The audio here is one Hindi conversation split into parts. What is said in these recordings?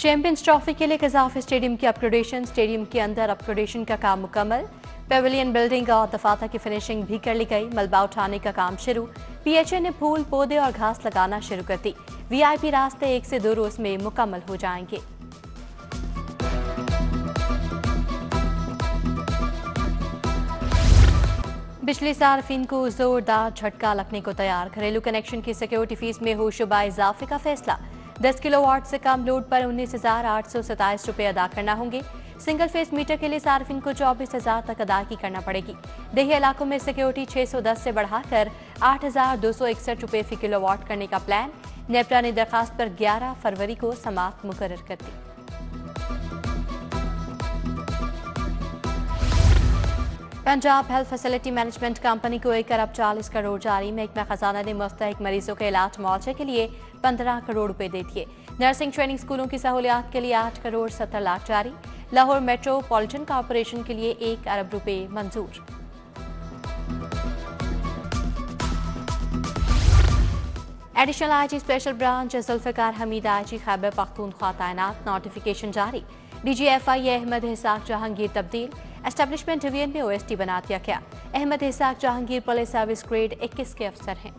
चैंपियंस ट्रॉफी के लिए कजाफ स्टेडियम की अपग्रेडेशन, स्टेडियम के अंदर अपग्रेडेशन का काम मुकम्मल। पेविलियन बिल्डिंग और दफातर की फिनिशिंग भी कर ली गई। मलबा उठाने का काम शुरू। पीएचए ने फूल, पौधे और घास लगाना शुरू कर दी। वीआईपी रास्ते 1 से 2 रोज में मुकम्मल हो जाएंगे। बिजली सार्फिन को जोरदार झटका लगने को तैयार। घरेलू कनेक्शन की सिक्योरिटी फीस में होशुबा इजाफे का फैसला। 10 किलोवाट से कम लोड पर 19,827 रुपये अदा करना होंगे। सिंगल फेस मीटर के लिए सार्फिन को 24,000 तक अदायगी करना पड़ेगी। देही इलाकों में सिक्योरिटी 610 से बढ़ाकर 8,261 रुपये फी किलोवाट करने का प्लान। नेपरा ने दरखास्त पर 11 फरवरी को समाअत मुकर्रर कर दी। Punjab health facility management company को 1 अरब 40 करोड़ जारी। महकमा खजाना ने मुस्तहिक मरीजों के इलाज मुआवजे के लिए 15 करोड़ रुपए दे दिए। नर्सिंग ट्रेनिंग स्कूलों की सहूलियात के लिए 8 करोड़ 70 लाख जारी। लाहौर मेट्रोपॉलिटन कॉरपोरेशन के लिए 1 अरब रुपए मंजूर। Additional IG special branch Zulfiqar Hameed IG Khyber Pakhtunkhwa तैनात। नोटिफिकेशन जारी। डीजीएफआई अहमद इसाक जहांगीर तब्दील। एस्टेब्लिशमेंट डिवीजन में ओएसटी बना दिया गया। Ahmad Ishaq Jahangir police service grade 21 के अफसर हैं।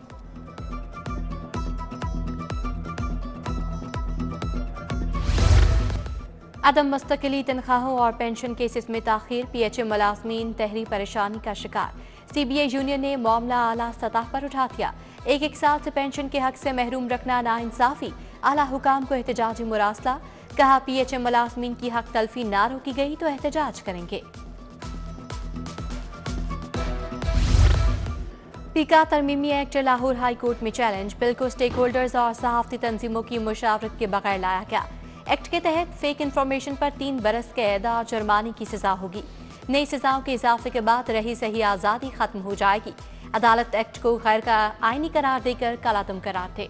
अदम मुस्तकिली तनख्वाहों और पेंशन केसेस में ताखीर। पीएचए मुलाजमीन तहरी परेशानी का शिकार। सीबीआई यूनियन ने मामला आला सतह पर उठा दिया। एक साल से पेंशन के हक से महरूम रखना नाइंसाफी। आला हुकाम को एहतजाजी मुरासला। कहा पीएचए मुलाजमीन की हक तलफी ना रोकी गई तो एहतजाज करेंगे। पीका तरमीमी एक्ट लाहौर हाई कोर्ट में चैलेंज। बिल को स्टेक होल्डर्स और सहाफती तंजीमों की मुशावरत के बगैर लाया गया। एक्ट के तहत फेक इंफॉर्मेशन पर 3 बरस कैद और जुर्माने की सजा होगी। नई सजाओं के इजाफे के बाद रही सही आज़ादी खत्म हो जाएगी। अदालत एक्ट को गैर का आईनी करार देकर कालादम करार थे।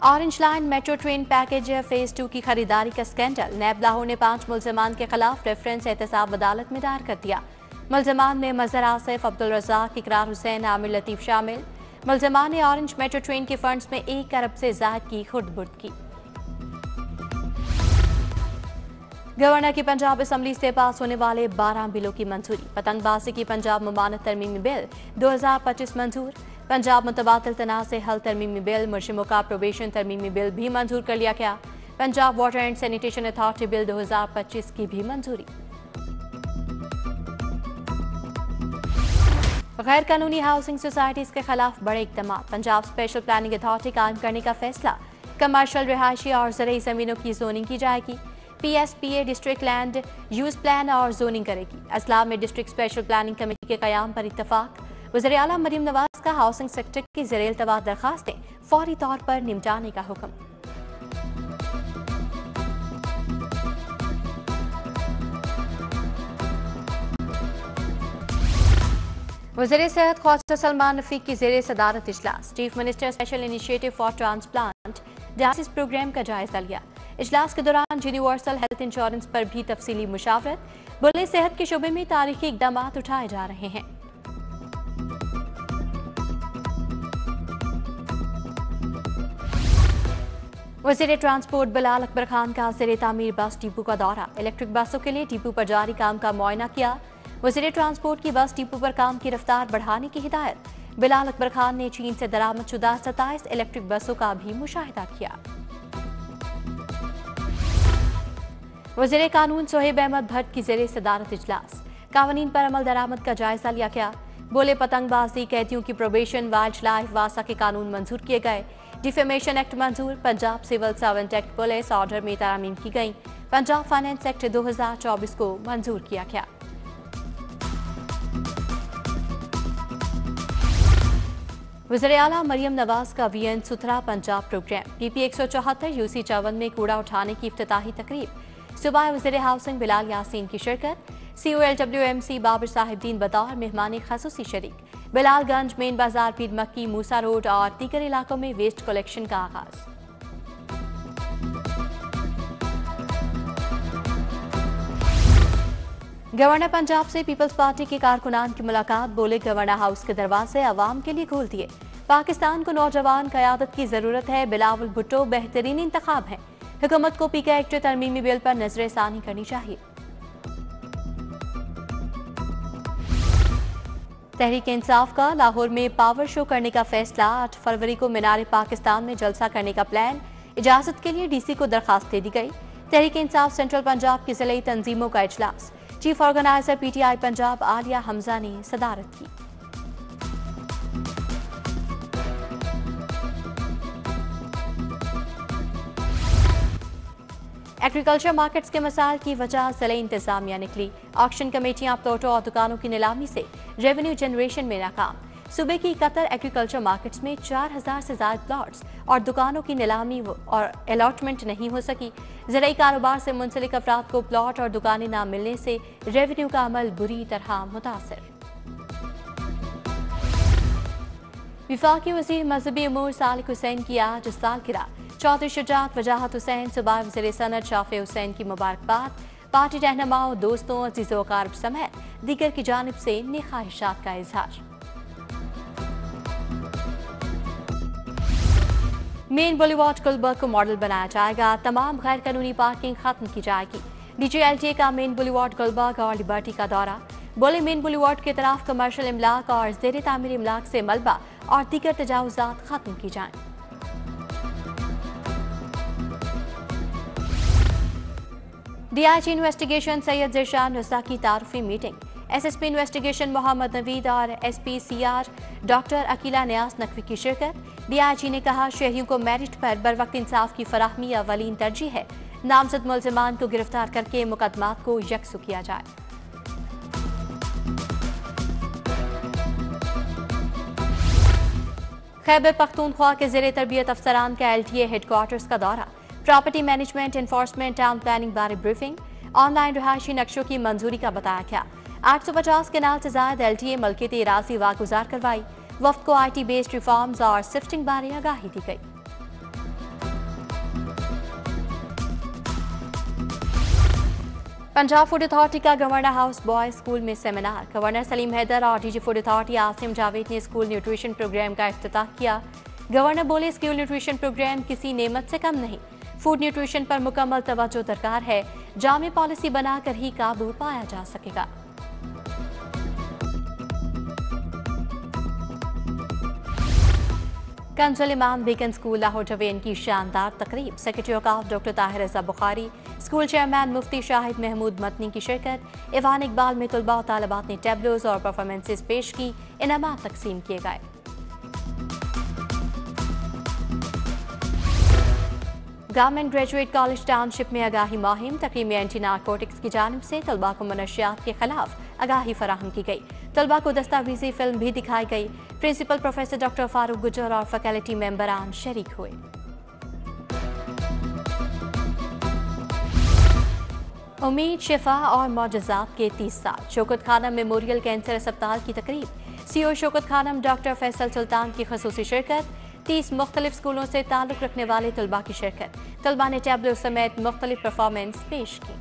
Orange line metro train package phase 2 की खरीदारी का स्कैंडल। नैब लाहौर ने 5 मुल्जिमान के खिलाफ रेफरेंस एहतसाब अदालत में दायर कर दिया। मुल्जिमान में मजहर आसिफ, अब्दुल रज़ाक, इकरार हुसैन, आमिर लतीफ शामिल। मुल्जिमान ने ऑरेंज मेट्रो ट्रेन के फंड्स में 1 अरब से ज़ायद की खुर्द-बुर्द की। गवर्नर की पंजाब असम्बली से पास होने वाले 12 बिलों की मंजूरी। पतंगबाजी की पंजाब ममानत तरमीमी बिल 2025 मंजूर। पंजाब मुतबादिल तनाज़ से हल तरमीमी बिल। मुर्शिमों का प्रोबेशन तरमीमी बिल भी मंजूर कर लिया गया। Punjab water and sanitation authority bill 2025 की भी मंजूरी। गैर कानूनी हाउसिंग सोसाइटीज के खिलाफ बड़े इकदाम। पंजाब स्पेशल प्लानिंग अथॉरिटी कायम करने का फैसला। कमर्शियल, रिहायशी और ज़रई ज़मीनों की जोनिंग की जाएगी। पीएसपीए डिस्ट्रिक्ट लैंड यूज प्लान और जोनिंग करेगी। अजला में डिस्ट्रिक्ट स्पेशल प्लानिंग कमेटी के क़याम पर इत्तफाक। वज़ीर आला मरियम नवाज का हाउसिंग सेक्टर की ज़ेर-ए-इल्तवा दरखास्तें फौरी तौर पर निपटाने का हुक्म। वज़ीर सेहत ख्वाजा सलमान रफीक की ज़ेर सदारत इजलास। Chief minister special initiative for transplant dialysis programme का जायजा लिया। इजलास के दौरान यूनिवर्सल हेल्थ इंश्योरेंस पर भी तफसीली मुशावरत। बोले सेहत के शोबे में तारीखी इकदाम उठाए जा रहे हैं। वज़ीर ट्रांसपोर्ट बिलाल अकबर खान का ज़ेर तामीर बस डिपो का दौरा। इलेक्ट्रिक बसों के लिए डिपो पर जारी काम का मुआयना किया। वज़ीर ट्रांसपोर्ट की बस डिपो पर काम की रफ्तार बढ़ाने की हिदायत। बिलाल अकबर खान ने चीन से दरामद शुदा 27 इलेक्ट्रिक बसों का भी मुशाहिदा किया। वज़ीर कानून सोहेब अहमद भट्ट की ज़ेर सदारत इजलास। कानून पर अमल दरामद का जायजा लिया गया। बोले पतंगबाजी, कैदियों की प्रोबेशन, वाइल्ड लाइफ, वासा के कानून मंजूर किए गए। डिफेमेशन एक्ट मंजूर। Punjab civil servant act police order में तरामीम की गई। पंजाब फाइनेंस एक्ट 2024 को मंजूर किया गया। वज़ीर आला मरियम नवाज का वीएन सुथरा पंजाब प्रोग्राम। पीपी 174 यूसी 54 में कूड़ा उठाने की इफ्तिताही तकरीब। सुबह वज़ीर हाउसिंग बिलाल यासीन की शिरकत। COLWMC बाबर साहिबदीन बतौर मेहमान खसूसी शरीक। बिलालगंज, मेन बाजार, पीर मक्की, मूसा रोड और दीगर इलाकों में वेस्ट कलेक्शन का आगाज। गवर्नर पंजाब से पीपल्स पार्टी के कारकुनान की मुलाकात। बोले गवर्नर हाउस के दरवाजे अवाम के लिए खोल दिए। पाकिस्तान को नौजवान क़यादत की जरूरत है, बिलावल भुट्टो बेहतरीन इंतखाब हैं। हुकूमत को पीके एक्ट तरमीमी बिल पर नजरसानी करनी चाहिए। तहरीक इंसाफ का लाहौर में पावर शो करने का फैसला। 8 फरवरी को मीनार पाकिस्तान में जलसा करने का प्लान। इजाजत के लिए डीसी को दरखास्त दे दी गई। तहरीक इंसाफ सेंट्रल पंजाब की जिले तंजीमों का इजलास। Chief organiser PTI Punjab Alia Hamza ने सदारत की। एग्रीकल्चर मार्केट्स के मसाइल की वजह जिले इंतजामिया निकली। ऑक्शन कमेटियां प्लॉटों और दुकानों की नीलामी से रेवेन्यू जनरेशन में नाकाम। सूबे की 71 एग्रीकल्चर मार्केट्स में 4000 से ज्यादा प्लॉट्स और दुकानों की नीलामी और अलॉटमेंट नहीं हो सकी। ज़राई कारोबार से मुंसलिक अफराद को प्लॉट और दुकानें न मिलने से रेवेन्यू का अमल बुरी तरह मुतासर। विफाकी वज़ीर मजहबी उमूर सालिक हुसैन की आज सालगिरह। चौधरी शुजात वजाहत हुसैन सूबाई वज़ीर सनत शाफे हुसैन की मुबारकबाद। पार्टी रहनुमाओं, दोस्तों, अजीज़ो क़ारिब समेत दीगर की जानिब से नेक ख्वाहिशात का इजहार। मेन बुलेवार्ड गुलबर्ग को मॉडल बनाया जाएगा। तमाम गैर कानूनी पार्किंग खत्म की जाएगी। डीजीएलटीए का मेन बुलेवार्ड गुलबर्ग और लिबर्टी का दौरा। बोले मेन बुलेवार्ड की तरफ कमर्शियल इमलाक और ज़ेर तामीर इमलाक से मलबा और दीगर तजावुज़ात खत्म की जाएं। डीआईजी इन्वेस्टिगेशन सैयद ज़िशान रज़ा की तारुफी meeting. SSP investigation Mohammad Naveed और एसपीसीआर डॉक्टर अकीला न्यास नकवी की शिरकत। डीआईजी ने कहा शहरियों को मेरिट पर बरवक्त इंसाफ की फराहमी अवलीन तरजीह है। नामजद मुलजिमान को गिरफ्तार करके मुकदमात को यकसु किया जाए। खैबर पख्तूनख्वा के ज़ेरे तरबियत अफसरान का एलटीए हेडक्वार्टर्स का दौरा। Property management, enforcement, town planning बारे ब्रीफिंग। ऑनलाइन रिहायशी नक्शों की मंजूरी का बताया गया। 850 कनाल से ज्यादा एलटीए मलकियती राजी वागुजार करवाई। वफ्द को आईटी बेस्ड रिफॉर्म्स और शिफ्टिंग बारे आगाही दी गई। पंजाब फूड अथॉरिटी का गवर्नर हाउस बॉयज स्कूल में सेमिनार। गवर्नर सलीम हैदर और DG food authority Asim Javed ने स्कूल न्यूट्रिशन प्रोग्राम का इफ्तिताह किया। गवर्नर बोले स्कूल न्यूट्रिशन प्रोग्राम किसी नेमत से कम नहीं। फूड न्यूट्रिशन पर मुकम्मल तवज्जो दरकार है। जामे पॉलिसी बनाकर ही काबू पाया जा सकेगा। कंजुल इमाम बेगम स्कूल लाहौर जवेन की शानदार तकरीब। सेक्रेटरी औकाफ डॉक्टर ताहिर रज़ा बुखारी, स्कूल चेयरमैन मुफ्ती शाहिद महमूद मतनी की शिरकत। इवान इकबाल में तलबा और तालिबात ने टेबलोज और परफॉर्मेंसेज पेश की। इनामात तकसीम किए गए। गवर्नमेंट ग्रेजुएट कॉलेज टाउनशिप में आगाही मुहिम। तकरीब में एंटी नारकोटिक्स की जानिब से तलबा को मनशियात के खिलाफ आगाही फराहम की गई। तलबा को दस्तावेजी फिल्म भी दिखाई गई। प्रिंसिपल प्रोफेसर डॉक्टर फारूक गुजर और फैकल्टी मेंबरान शरीक हुए। उम्मीद, शिफा और मौजज़ात के 30 साल। शौकत खानम मेमोरियल कैंसर अस्पताल की तकरीब। सीओ शौकत खानम डॉक्टर फैसल सुल्तान की खसूसी शिरकत। 30 मुख्तलिफ स्कूलों से ताल्लुक रखने वाले तलबा की शिरकत। तलबा ने टैबलो समेत मुख्तलिफ परफॉर्मेंस पेश की।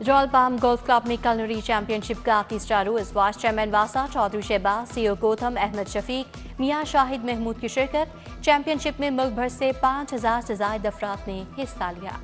रॉयल पाम गोल्फ क्लब में कलनरी चैंपियनशिप का तीसरा रोज। वाइस चेयरमैन वासा चौधरी शहबाज, सीओ गौतम अहमद शफीक, मियां शाहिद महमूद की शिरकत। चैंपियनशिप में मुल्क भर से 5000 से ज्यादा अफराद ने हिस्सा लिया।